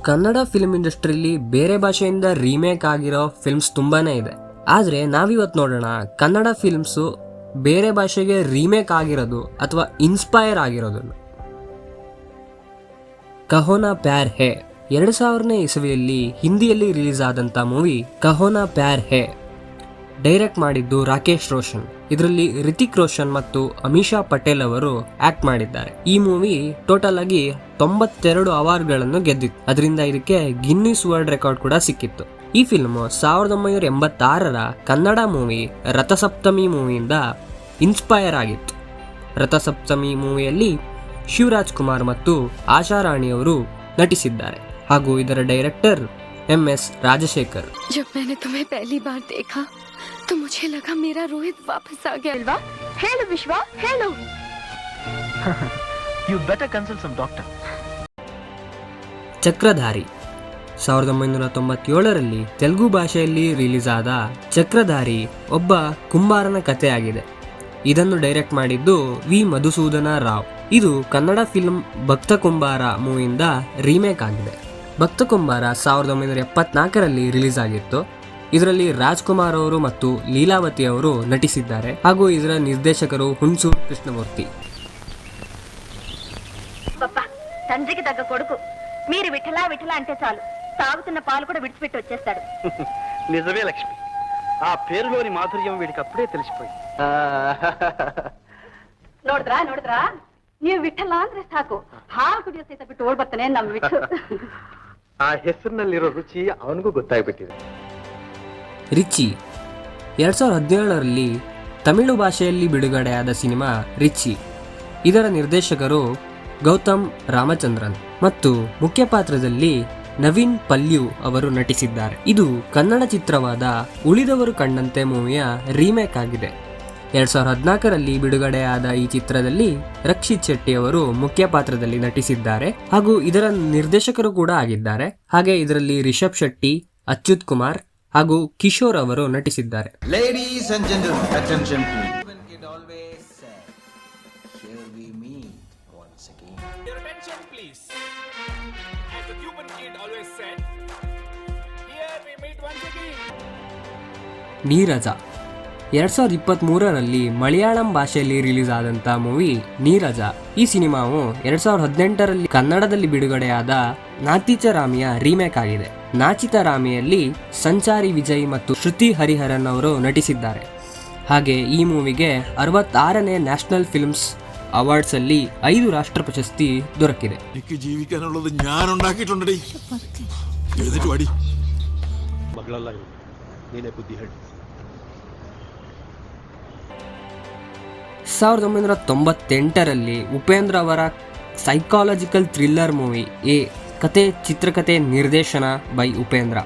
Kannada film ಇಂಡಸ್ಟ್ರಿಯಲ್ಲಿ ಬೇರೆ ಭಾಷೆಯಿಂದ ರೀಮೇಕ್ ಆಗಿರೋ ಫಿಲ್ಮ್ಸ್ ತುಂಬಾನೇ ಇದೆ. ಆದರೆ ನಾವಿವತ್ತು ನೋಡೋಣ ಕನ್ನಡ ಫಿಲ್ಮ್ಸು ಬೇರೆ ಭಾಷೆಗೆ ರೀಮೇಕ್ ಆಗಿರೋದು ಅಥವಾ ಇನ್ಸ್ಪೈರ್ ಆಗಿರೋದನ್ನು. ಕಹೋನಾ ಪ್ಯಾರ್ ಹೇ 2000ನೇ ಇಸವಿಯಲ್ಲಿ ಹಿಂದಿಯಲ್ಲಿ ರಿಲೀಸ್ ಆದಂಥ ಮೂವಿ ಕಹೋನಾ ಪ್ಯಾರ್ ಹೇ. ಡೈರೆಕ್ಟ್ ಮಾಡಿದ್ದು ರಾಕೇಶ್ ರೋಷನ್. ಇದರಲ್ಲಿ ರಿತಿಕ್ ರೋಷನ್ ಮತ್ತು ಅಮೀಷಾ ಪಟೇಲ್ ಅವರು ಆಕ್ಟ್ ಮಾಡಿದ್ದಾರೆ. ಈ ಮೂವಿ ಟೋಟಲ್ ಆಗಿ 92 ಅವಾರ್ಡ್ಗಳನ್ನು ಗೆದ್ದಿತ್ತು. ಅದರಿಂದ ಇದಕ್ಕೆ ಗಿನ್ನಿಸ್ ವರ್ಲ್ಡ್ ರೆಕಾರ್ಡ್ ಕೂಡ ಸಿಕ್ಕಿತ್ತು. ಈ ಫಿಲ್ಮ್ 1986ರ ಕನ್ನಡ ಮೂವಿ ರಥಸಪ್ತಮಿ ಮೂವಿಯಿಂದ ಇನ್ಸ್ಪೈರ್ ಆಗಿತ್ತು. ರಥಸಪ್ತಮಿ ಮೂವಿಯಲ್ಲಿ ಶಿವರಾಜ್ ಕುಮಾರ್ ಮತ್ತು ಆಶಾ ರಾಣಿ ಅವರು ನಟಿಸಿದ್ದಾರೆ ಹಾಗೂ ಇದರ ಡೈರೆಕ್ಟರ್ MS ರಾಜಶೇಖರ್. जब मैंने तुम्हें पहली बार देखा तो मुझे लगा मेरा रोहित वापस आ गया. अल्वा, hello Vishwa, hello. You better consult some doctor. Chakradhari 1997ರಲ್ಲಿ ತೆಲುಗು ಭಾಷೆಯಲ್ಲಿ ರಿಲೀಸ್ ಆದ ಚಕ್ರಧಾರಿ ಒಬ್ಬ ಕುಂಬಾರನ ಕಥೆಯಾಗಿದೆ. ಇದನ್ನು ಡೈರೆಕ್ಟ್ ಮಾಡಿದ್ದು ವಿ ಮಧುಸೂದನ ರಾವ್. ಇದು ಕನ್ನಡ ಫಿಲ್ಮ್ ಭಕ್ತ ಕುಂಬಾರ ಮೂವಿಯಿಂದ ರೀಮೇಕ್ ಆಗಿದೆ. ಭಕ್ತ ಕುಂಬಾರ 1974ರಲ್ಲಿ ರಿಲೀಸ್ ಆಗಿತ್ತು. ಇದರಲ್ಲಿ ರಾಜ್ಕುಮಾರ್ ಅವರು ಮತ್ತು ಲೀಲಾವತಿ ಅವರು ನಟಿಸಿದ್ದಾರೆ ಹಾಗೂ ಇದರ ನಿರ್ದೇಶಕರು ಹುಣಸೂರು ಕೃಷ್ಣಮೂರ್ತಿ. తండ్రికి తగ్గ కొడుకు మీరు విఠలా విఠలా అంటే చాలు తాగుతున్న పాలు కూడా విడిచిపెట్టి వచ్చేస్తాడు. నిజమే లక్ష్మి, ఆ పేరులోని మాధుర్యం వీడికి అప్పుడే తెలిసిపోయింది. ನೋಡಿದ್ರಾ ನೀವು ವಿಠಲ ಅಂದ್ರೆ ಸಾಕು ಹಾಲು ಕುಡಿಯೋ ಸಹಿತ ಬಿಟ್ಟು ಓಡ್ ಬರ್ತಾನೆ ನಮ್ಮ ವಿಠು. ಆ ಹೆಸರಿನಲ್ಲಿರೋ ರುಚಿ ಅವನಿಗೂ ಗೊತ್ತಾಗ್ಬಿಟ್ಟಿದೆ. ರಿಚಿ 2017ರಲ್ಲಿ ತಮಿಳು ಭಾಷೆಯಲ್ಲಿ ಬಿಡುಗಡೆಯಾದ ಸಿನಿಮಾ ರಿಚಿ. ಇದರ ನಿರ್ದೇಶಕರು ಗೌತಮ್ ರಾಮಚಂದ್ರನ್ ಮತ್ತು ಮುಖ್ಯ ಪಾತ್ರದಲ್ಲಿ ನವೀನ್ ಪಲ್ಯು ಅವರು ನಟಿಸಿದ್ದಾರೆ. ಇದು ಕನ್ನಡ ಚಿತ್ರವಾದ ಉಳಿದವರು ಕಂಡಂತೆ ಮೂವಿಯ ರೀಮೇಕ್ ಆಗಿದೆ. 2014ರಲ್ಲಿ ಬಿಡುಗಡೆಯಾದ ಈ ಚಿತ್ರದಲ್ಲಿ ರಕ್ಷಿತ್ ಶೆಟ್ಟಿ ಅವರು ಮುಖ್ಯ ಪಾತ್ರದಲ್ಲಿ ನಟಿಸಿದ್ದಾರೆ ಹಾಗೂ ಇದರ ನಿರ್ದೇಶಕರು ಕೂಡ ಆಗಿದ್ದಾರೆ. ಹಾಗೆ ಇದರಲ್ಲಿ ರಿಷಬ್ ಶೆಟ್ಟಿ, ಅಚ್ಯುತ್ ಕುಮಾರ್ ಹಾಗೂ ಕಿಶೋರ್ ಅವರು ನಟಿಸಿದ್ದಾರೆ. Ladies and gentlemen, attention please. Cuban kid always said, here we meet once again. Your attention please. As the Cuban kid always said, here we meet once again. ನೀರಜ 2023ರಲ್ಲಿ ಮಲಯಾಳಂ ಭಾಷೆಯಲ್ಲಿ ರಿಲೀಸ್ ಆದಂಥ ಮೂವಿ ನೀರಜ. ಈ ಸಿನಿಮಾವು 2018ರಲ್ಲಿ ಕನ್ನಡದಲ್ಲಿ ಬಿಡುಗಡೆಯಾದ ನಾತಿಚರಾಮಿಯ ರೀಮೇಕ್ ಆಗಿದೆ. ನಾಚಿತರಾಮಿಯಲ್ಲಿ ಸಂಚಾರಿ ವಿಜಯ್ ಮತ್ತು ಶ್ರುತಿ ಹರಿಹರನ್ ಅವರು ನಟಿಸಿದ್ದಾರೆ. ಹಾಗೆ ಈ ಮೂವಿಗೆ 66ನೇ ನ್ಯಾಷನಲ್ ಫಿಲ್ಮ್ಸ್ ಅವಾರ್ಡ್ಸ್ ಅಲ್ಲಿ 5 ರಾಷ್ಟ್ರ ಪ್ರಶಸ್ತಿ ದೊರಕಿದೆ. ജീവിക്കാനുള്ളത് ഞാൻ ഉണ്ടാക്കിയിട്ടുണ്ടടി. എഴുന്നേറ്റ് വാടി. ಮಗಳಲ್ಲ ನೀನೇ ಬುದ್ಧಿ ಹೇಳಿ. 1998ರಲ್ಲಿ ಉಪೇಂದ್ರ ಅವರ ಸೈಕಾಲಜಿಕಲ್ ಥ್ರಿಲ್ಲರ್ ಮೂವಿ ಎ ಕತೆ ಚಿತ್ರಕಥೆ ನಿರ್ದೇಶನ ಬೈ ಉಪೇಂದ್ರ.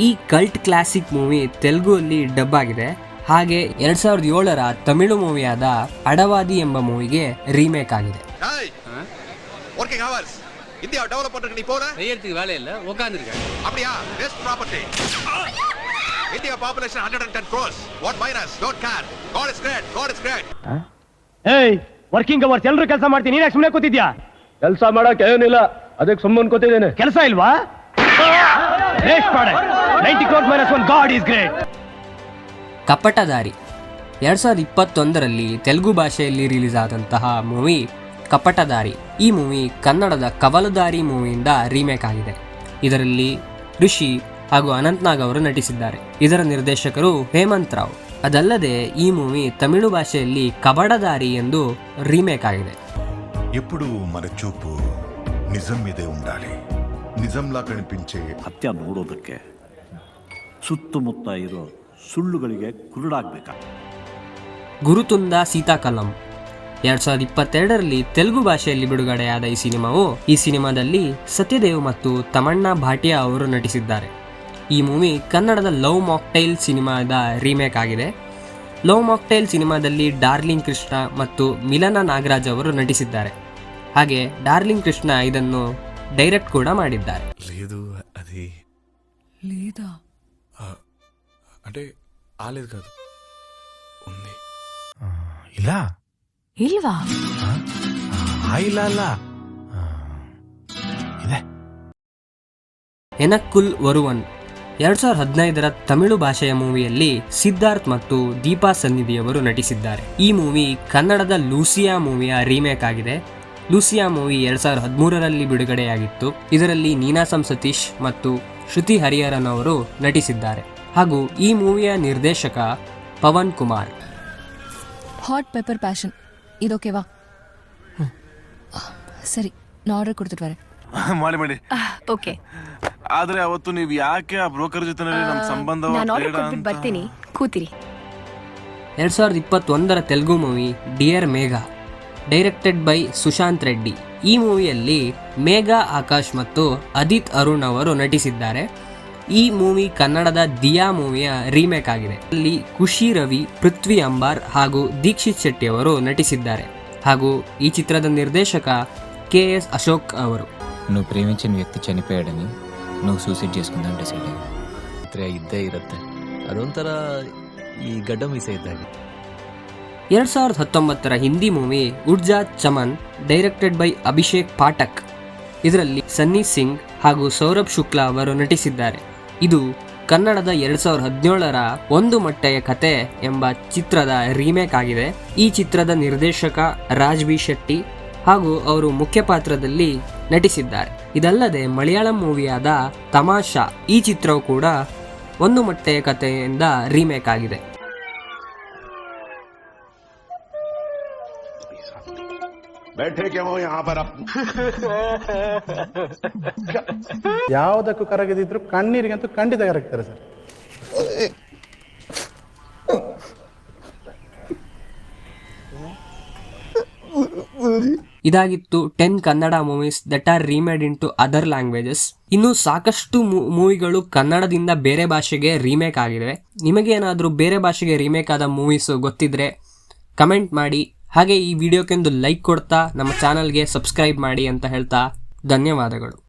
ಈ ಕಲ್ಟ್ ಕ್ಲಾಸಿಕ್ ಮೂವಿ ತೆಲುಗುಲ್ಲಿ ಡಬ್ ಆಗಿದೆ. ಹಾಗೆ 2007ರ ತಮಿಳು ಮೂವಿಯಾದ ಅಡವಾದಿ ಎಂಬ ಮೂವಿಗೆ ರೀಮೇಕ್ ಆಗಿದೆ. இந்தியா டெவலப் பண்றதுக்கு நீ போற செய்யறதுக்கு வேலை இல்ல உட்கார்ந்திருக்க அப்படியா best property India population 110 crores what minus don't care god is great ಏಯ್ ವರ್ಕಿಂಗ್ ಅವರ್ಸ್ ಎಲ್ಲರೂ ಕೆಲಸ ಮಾಡ್ತೀನಿ, ನೀನು ಸುಮ್ಮನೆ ಕೂತಿದ್ಯಾ? ಕೆಲಸ ಮಾಡಕ್ಕೆ ಏನಿಲ್ಲ, ಅದಕ್ಕೆ ಸುಮ್ಮನೆ ಕೂತಿದ್ದೇನೆ. ಕೆಲಸ ಇಲ್ವಾ? Waste product 90 crores minus 1 god is great. Kapatadhaari 2021ರಲ್ಲಿ ತೆಲುಗು ಭಾಷೆಯಲ್ಲಿ ರಿಲೀಸ್ ಆದಂತಹ ಮೂವಿ ಕಪಟದಾರಿ. ಈ ಮೂವಿ ಕನ್ನಡದ ಕವಲದಾರಿ ಮೂವಿಯಿಂದ ರೀಮೇಕ್ ಆಗಿದೆ. ಇದರಲ್ಲಿ ಋಷಿ ಹಾಗೂ ಅನಂತ್ನಾಗ್ ಅವರು ನಟಿಸಿದ್ದಾರೆ. ಇದರ ನಿರ್ದೇಶಕರು ಹೇಮಂತ್ ರಾವ್. ಅದಲ್ಲದೆ ಈ ಮೂವಿ ತಮಿಳು ಭಾಷೆಯಲ್ಲಿ ಕಬಡದಾರಿ ಎಂದು ರೀಮೇಕ್ ಆಗಿದೆ. ఎప్పుడు మన చూపు నిజం మీదే ఉండాలి. నిజంలా కనిపించే ಹತ್ಯ ನೋಡೋದಕ್ಕೆ ಸುತ್ತಮುತ್ತ ಇರೋ ಸುಳ್ಳುಗಳಿಗೆ ಕುರುಡಾಗಬೇಕ. ಗುರುತುಂದ ಸೀತಾಕಲಂ 2022ರಲ್ಲಿ ತೆಲುಗು ಭಾಷೆಯಲ್ಲಿ ಬಿಡುಗಡೆಯಾದ ಈ ಸಿನಿಮಾದಲ್ಲಿ ಸತ್ಯದೇವ್ ಮತ್ತು ತಮಣ್ಣಾ ಭಾಟಿಯಾ ಅವರು ನಟಿಸಿದ್ದಾರೆ. ಈ ಮೂವಿ ಕನ್ನಡದ ಲವ್ ಮಾಕ್ಟೈಲ್ ಸಿನಿಮಾದ ರೀಮೇಕ್ ಆಗಿದೆ. ಲವ್ ಮಾಕ್ಟೈಲ್ ಸಿನಿಮಾದಲ್ಲಿ ಡಾರ್ಲಿಂಗ್ ಕೃಷ್ಣ ಮತ್ತು ಮಿಲನ ನಾಗರಾಜ್ ಅವರು ನಟಿಸಿದ್ದಾರೆ. ಹಾಗೆ ಡಾರ್ಲಿಂಗ್ ಕೃಷ್ಣ ಇದನ್ನು ಡೈರೆಕ್ಟ್ ಕೂಡ ಮಾಡಿದ್ದಾರೆ. లేదు అది లేదా అంటే ఆలేదు కాదు ఉంది ఇలా ఇల్వా ఇలా ఇలా ಎನಕ್ಕುಲ್ ಒರುವನ್ 2015ರ ತಮಿಳು ಭಾಷೆಯ ಮೂವಿಯಲ್ಲಿ ಸಿದ್ಧಾರ್ಥ್ ಮತ್ತು ದೀಪಾ ಸನ್ನಿಧಿಯವರು ನಟಿಸಿದ್ದಾರೆ. ಈ ಮೂವಿ ಕನ್ನಡದ ಲೂಸಿಯಾ ಮೂವಿಯ ರೀಮೇಕ್ ಆಗಿದೆ. ಲೂಸಿಯಾ ಮೂವಿ 2013ರಲ್ಲಿ ಬಿಡುಗಡೆಯಾಗಿತ್ತು. ಇದರಲ್ಲಿ ನೀನಾಸಂ ಸತೀಶ್ ಮತ್ತು ಶ್ರುತಿ ಹರಿಹರನ್ ಅವರು ನಟಿಸಿದ್ದಾರೆ. ಹಾಗೂ ಈ ಮೂವಿಯ ನಿರ್ದೇಶಕ Pavan Kumar. Hot pepper passion ಇದು ಓಕೆವಾ? ಸರಿ, ನಾ ಆರ್ಡರ್ ಕೊಡ್ತಿರ್ತಾರೆ. ಮಾಡಿ ಓಕೆ. ಆದ್ರೆ ಅವತ್ತು ನೀವು ಯಾಕೆ ಆ ಬ್ರೋಕರ್ ಜೊತೆ ನಮ್ಮ ಸಂಬಂಧ ನಾನು ಆರ್ಡರ್ ಕೊಟ್ಬಿಟ್ಟು ಬರ್ತೀನಿ, ಕೂತಿರಿ. 2021ರ Telugu movie dear Megha, directed by Sushanth Reddy. ಈ ಮೂವಿಯಲ್ಲಿ ಮೇಘಾ ಆಕಾಶ್ ಮತ್ತು ಅದಿತ್ ಅರುಣ್ ಅವರು ನಟಿಸಿದ್ದಾರೆ. ಈ ಮೂವಿ ಕನ್ನಡದ ದಿಯಾ ಮೂವಿಯ ರೀಮೇಕ್ ಆಗಿದೆ. ಅಲ್ಲಿ ಖುಷಿ ರವಿ, ಪೃಥ್ವಿ ಅಂಬಾರ್ ಹಾಗೂ ದೀಕ್ಷಿತ್ ಶೆಟ್ಟಿ ಅವರು ನಟಿಸಿದ್ದಾರೆ. ಹಾಗೂ ಈ ಚಿತ್ರದ ನಿರ್ದೇಶಕ KS అశోక్ ಅವರು. నువ్వు ప్రేమించిన వ్యక్తి చనిపోయాడని నువ్వు సూసైడ్ చేసుకుందాం డిసైడ్ అయ్యి ఇద్దే ఇರುತ್ತೆ ಅದೊಂಥರ ಈ ಗಡ್ಡ ಮೀಸೆ ಇದ್ದಾಗೆ. 2019ರ Hindi movie Udja Chaman, directed by Abhishek Pathak. ಇದರಲ್ಲಿ ಸನ್ನಿ ಸಿಂಗ್ ಹಾಗೂ ಸೌರಭ್ ಶುಕ್ಲಾ ಅವರು ನಟಿಸಿದ್ದಾರೆ. ಇದು ಕನ್ನಡದ 2017ರ ಒಂದು ಮೊಟ್ಟೆಯ ಕತೆ ಎಂಬ ಚಿತ್ರದ ರೀಮೇಕ್ ಆಗಿದೆ. ಈ ಚಿತ್ರದ ನಿರ್ದೇಶಕ ರಾಜ್ ಬಿ ಶೆಟ್ಟಿ ಹಾಗೂ ಅವರು ಮುಖ್ಯ ಪಾತ್ರದಲ್ಲಿ ನಟಿಸಿದ್ದಾರೆ. ಇದಲ್ಲದೆ ಮಲಯಾಳಂ ಮೂವಿಯಾದ ತಮಾಷಾ, ಈ ಚಿತ್ರವು ಕೂಡ ಒಂದು ಮೊಟ್ಟೆಯ ಕಥೆಯಿಂದ ರೀಮೇಕ್ ಆಗಿದೆ. ಯಾವುದಕ್ಕೂ ಕರಗದಿದ್ರು ಕಣ್ಣೀರಿಗಂತೂ ಖಂಡಿತ ಕರಗ್ತಾರೆ ಸರ್. ಇದಾಗಿತ್ತು 10 Kannada movies that are remade into other languages. ಇನ್ನು ಸಾಕಷ್ಟು ಮೂವಿಗಳು ಕನ್ನಡದಿಂದ ಬೇರೆ ಭಾಷೆಗೆ ರೀಮೇಕ್ ಆಗಿವೆ. ನಿಮಗೇನಾದರೂ ಬೇರೆ ಭಾಷೆಗೆ ರೀಮೇಕ್ ಆದ ಮೂವೀಸ್ ಗೊತ್ತಿದ್ರೆ ಕಮೆಂಟ್ ಮಾಡಿ. ಹಾಗೆ ಈ ವಿಡಿಯೋಕ್ಕೊಂದು ಲೈಕ್ ಕೊಡ್ತಾ ನಮ್ಮ ಚಾನಲ್ಗೆ ಸಬ್ಸ್ಕ್ರೈಬ್ ಮಾಡಿ ಅಂತ ಹೇಳ್ತಾ ಧನ್ಯವಾದಗಳು.